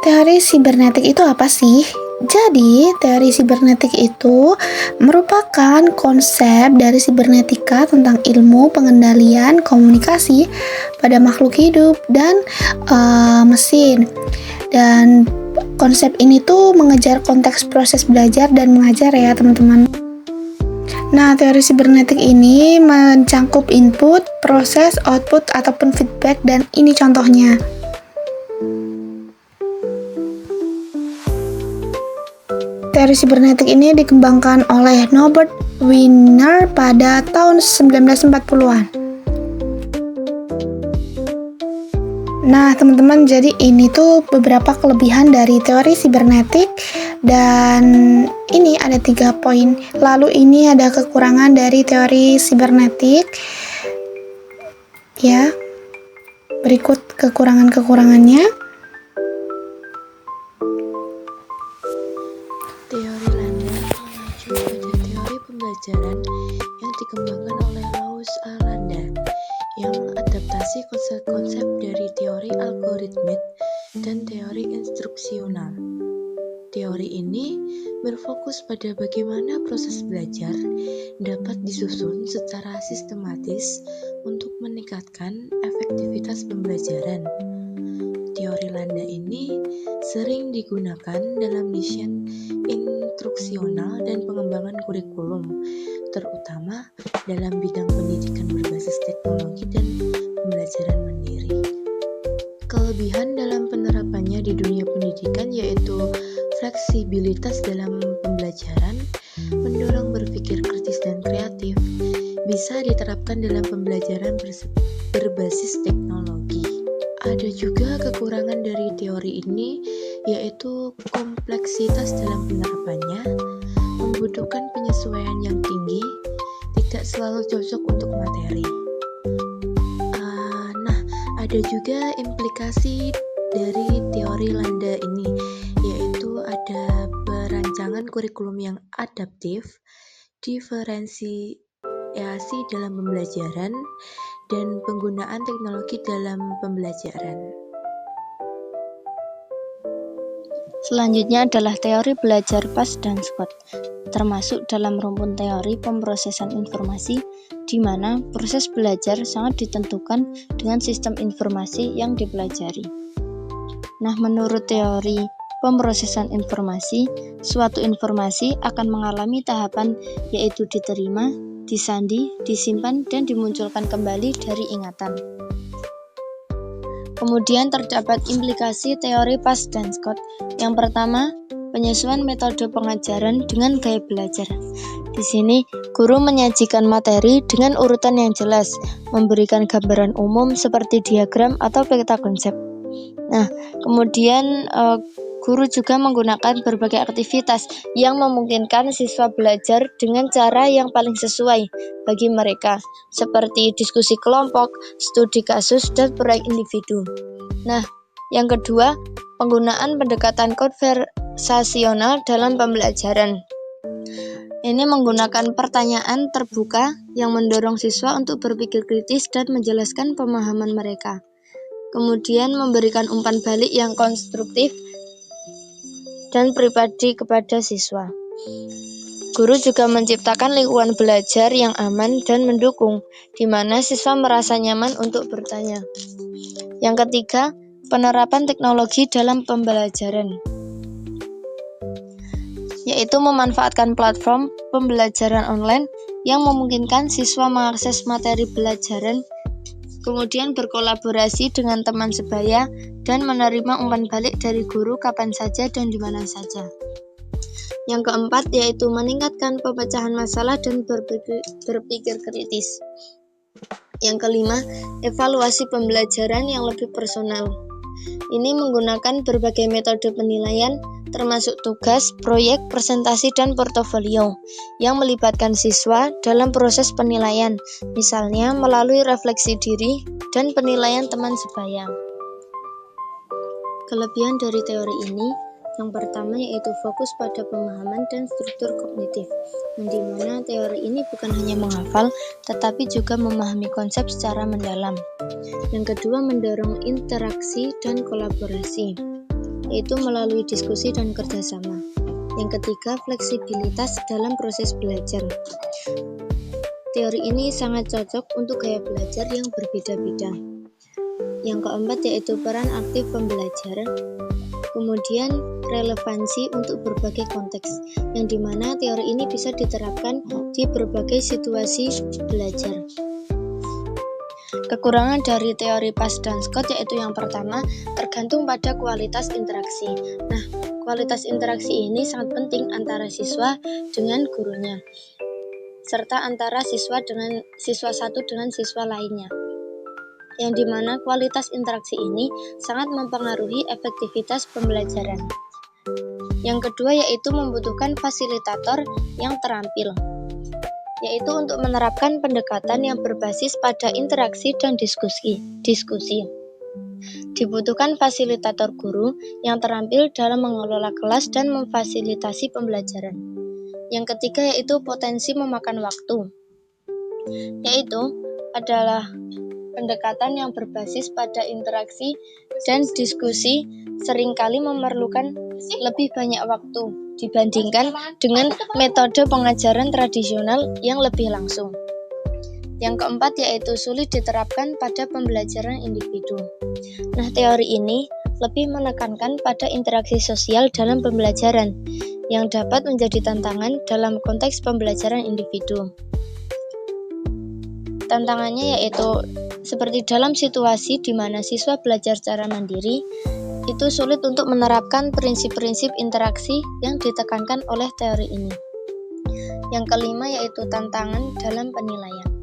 Teori sibernetik itu apa sih? Jadi, teori sibernetik itu merupakan konsep dari sibernetika tentang ilmu pengendalian komunikasi pada makhluk hidup dan mesin. Dan konsep ini tuh mengejar konteks proses belajar dan mengajar ya, teman-teman. Nah, teori sibernetik ini mencangkup input, proses, output, ataupun feedback, dan ini contohnya. Teori sibernetik ini dikembangkan oleh Norbert Wiener pada tahun 1940-an. Nah, teman-teman, jadi ini tuh beberapa kelebihan dari teori sibernetik dan ini ada 3 poin. Lalu ini ada kekurangan dari teori sibernetik. Ya. Berikut kekurangan-kekurangannya. Teori Landa mengacu pada teori pembelajaran yang dikembangkan oleh Louis A. Landa yang mengadaptasi konsep-konsep dari teori algoritmik dan teori instruksional. Teori ini berfokus pada bagaimana proses belajar dapat disusun secara sistematis untuk meningkatkan efektivitas pembelajaran. Teori Landa ini sering digunakan dalam desain instruksional dan pengembangan kurikulum, terutama dalam bidang pendidikan berbasis teknologi dan pembelajaran mandiri. Kelebihan dalam penerapannya di dunia pendidikan yaitu fleksibilitas dalam pembelajaran, mendorong berpikir kritis dan kreatif, bisa diterapkan dalam pembelajaran berbasis teknologi. Ada juga kekurangan dari teori ini, yaitu kompleksitas dalam penerapannya, membutuhkan penyesuaian yang tinggi, tidak selalu cocok untuk materi. Ada juga implikasi dari teori Landa ini, yaitu ada perancangan kurikulum yang adaptif, diferensiasi dalam pembelajaran, dan penggunaan teknologi dalam pembelajaran. Selanjutnya adalah teori belajar Pas dan Scott, termasuk dalam rumpun teori pemrosesan informasi, di mana proses belajar sangat ditentukan dengan sistem informasi yang dipelajari. Nah, menurut teori pemrosesan informasi, suatu informasi akan mengalami tahapan yaitu diterima, disandi, disimpan, dan dimunculkan kembali dari ingatan. Kemudian terdapat implikasi teori Pas dan Scott. Yang pertama, penyesuaian metode pengajaran dengan gaya belajar. Di sini, guru menyajikan materi dengan urutan yang jelas, memberikan gambaran umum seperti diagram atau peta konsep. Nah, kemudian guru juga menggunakan berbagai aktivitas yang memungkinkan siswa belajar dengan cara yang paling sesuai bagi mereka, seperti diskusi kelompok, studi kasus, dan proyek individu. Nah, yang kedua, penggunaan pendekatan konversasional dalam pembelajaran. Ini menggunakan pertanyaan terbuka yang mendorong siswa untuk berpikir kritis dan menjelaskan pemahaman mereka. Kemudian memberikan umpan balik yang konstruktif dan pribadi kepada siswa. Guru juga menciptakan lingkungan belajar yang aman dan mendukung, di mana siswa merasa nyaman untuk bertanya. Yang ketiga, penerapan teknologi dalam pembelajaran, yaitu memanfaatkan platform pembelajaran online yang memungkinkan siswa mengakses materi pelajaran, kemudian berkolaborasi dengan teman sebaya, dan menerima umpan balik dari guru kapan saja dan di mana saja. Yang keempat, yaitu meningkatkan pemecahan masalah dan berpikir kritis. Yang kelima, evaluasi pembelajaran yang lebih personal. Ini menggunakan berbagai metode penilaian, termasuk tugas, proyek, presentasi, dan portofolio, yang melibatkan siswa dalam proses penilaian, misalnya melalui refleksi diri dan penilaian teman sebaya. Kelebihan dari teori ini, yang pertama yaitu fokus pada pemahaman dan struktur kognitif, di mana teori ini bukan hanya menghafal, tetapi juga memahami konsep secara mendalam. Yang kedua, mendorong interaksi dan kolaborasi. yaitu melalui diskusi dan kerjasama. Yang ketiga, fleksibilitas dalam proses belajar. Teori ini sangat cocok untuk gaya belajar yang berbeda-beda. Yang keempat yaitu peran aktif pembelajar. Kemudian relevansi untuk berbagai konteks, yang dimana teori ini bisa diterapkan di berbagai situasi belajar. Kekurangan dari teori Pas dan Scott yaitu yang pertama, tergantung pada kualitas interaksi. Nah, kualitas interaksi ini sangat penting antara siswa dengan gurunya, serta antara siswa satu dengan siswa lainnya. Yang dimana kualitas interaksi ini sangat mempengaruhi efektivitas pembelajaran. Yang kedua yaitu membutuhkan fasilitator yang terampil, yaitu untuk menerapkan pendekatan yang berbasis pada interaksi dan diskusi. Dibutuhkan fasilitator guru yang terampil dalam mengelola kelas dan memfasilitasi pembelajaran. Yang ketiga yaitu potensi memakan waktu, yaitu adalah pendekatan yang berbasis pada interaksi dan diskusi seringkali memerlukan lebih banyak waktu dibandingkan dengan metode pengajaran tradisional yang lebih langsung. Yang keempat yaitu sulit diterapkan pada pembelajaran individu. Nah, teori ini lebih menekankan pada interaksi sosial dalam pembelajaran yang dapat menjadi tantangan dalam konteks pembelajaran individu. Tantangannya yaitu seperti dalam situasi di mana siswa belajar secara mandiri, itu sulit untuk menerapkan prinsip-prinsip interaksi yang ditekankan oleh teori ini. Yang kelima yaitu tantangan dalam penilaian.